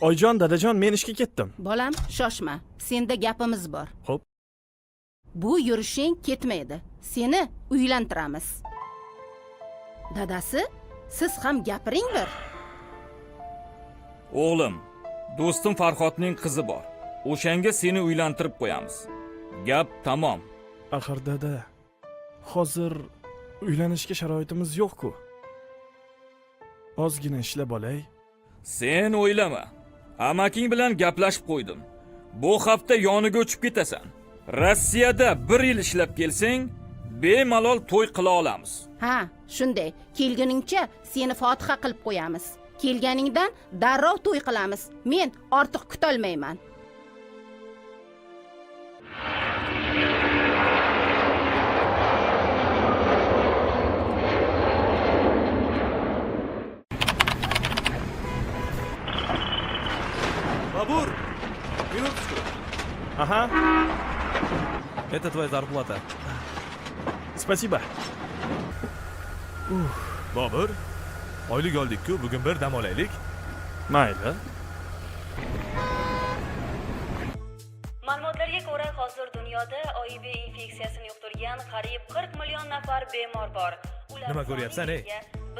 Oyjon, dadajon, men ishga ketdim. Bolam, shoshma. Senda gapimiz bor. Xo'p. Bu yurishing ketmaydi. Seni uylantiramiz. Dadasi, siz ham gapiring bir. O'g'lim, do'stim Farhodning qizi bor. O'shanga seni uylantirib qo'yamiz. Gap tamom. Axir dada, hozir uylanishga sharoitimiz yo'q-ku. Ozgina ishlab olay. Sen o'ylama. Amaking bilan gaplashib qo'ydim. Bu hafta yoniga o'chib ketasan. Rossiyada 1 yil ishlab kelsang, bemalol to'y qila olamiz. Ha, shunday. Kelguningcha seni fotiha qilib qo'yamiz. Kelganingdan darrov to'y qilamiz. Men ortiq kutolmayman. Бабур, минуточку. Aha, Это твоя зарплата. spasiba. Bobur, oylik oldik-ku, bugun bir dam olaylik. Mayli. Ma'lumotlarga ko'ra, hozir dunyoda OIV infeksiyasini yuqtirgan qariyb 40 million nafar bemor bor. Ular Nima ko'ryapsan, ey?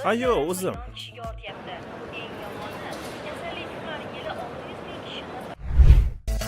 Ayo, o'zim. kishiga ortyapti. Eng yomoni, kasallik har yili 600 ming kishini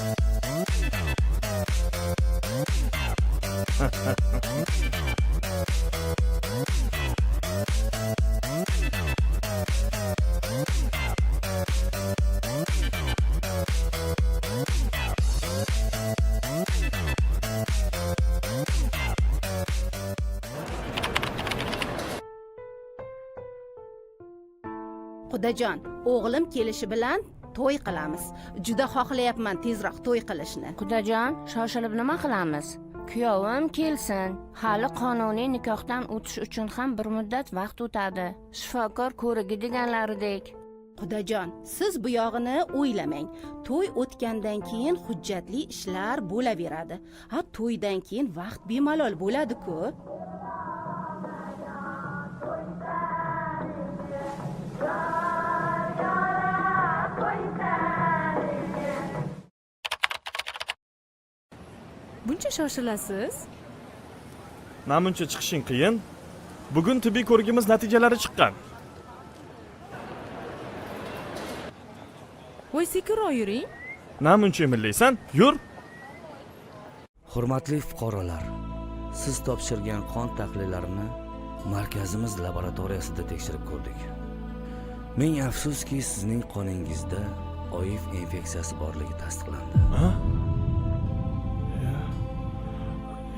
Xudajon, o'g'lim kelishi bilan to'y qilamiz. Juda xohlayapman tezroq to'y qilishni. Xudajon, shoshilib nima qilamiz? Kuyovim kelsin. Hali qonuniy nikohdan o'tish uchun ham bir muddat vaqt o'tadi. Shifokor ko'rigi deganlaridek. Xudajon, siz bu yog'ini o'ylamang. To'y o'tgandan keyin hujjatli ishlar bo'laveradi. Ha, to'ydan keyin vaqt bemalol bo'ladi-ku. Buncha shoshilasiz? Namuncha chiqishing qiyin. Bugun tibbiy ko'rigimiz natijalari chiqqan. Voy, sekinroq yuring. Namuncha emillaysan? Yur. Hurmatli fuqarolar, siz topshirgan qon tahlillarini markazimiz laboratoriyasida tekshirib ko'rdik. Ming afsuski, sizning qoningizda OIV infeksiyasi borligi tasdiqlandi. Ha?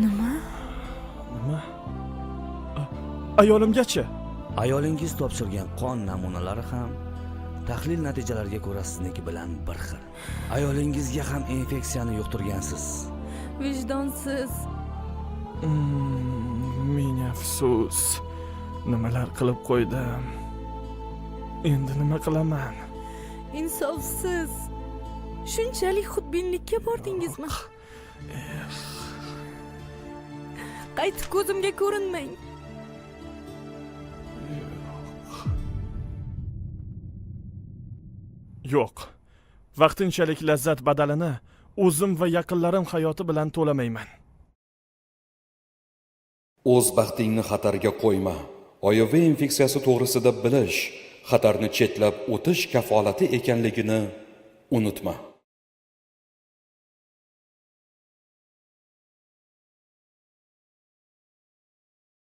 Nima? Nima? Ayolimgachi? Ayolingiz topshirgan qon namunalari ham tahlil natijalariga ko'ra sizniki bilan bir xil. Ayolingizga ham infeksiyani yuqtirgansiz. Vijdonsiz. Ming afsus. Nimalar qilib qo'ydim? Endi nima qilaman? Insofsiz. Shunchalik xudbinlikka bordingizmi? Qaytib ko'zimga ko'rinmang. Yo'q. Vaqtinchalik lazzat badalini o'zim va yaqinlarim hayoti bilan to'lamayman. O'z baxtingni xatarga qo'yma. OIV infeksiyasi to'g'risida bilish, xatarni chetlab o'tish kafolati ekanligini unutma.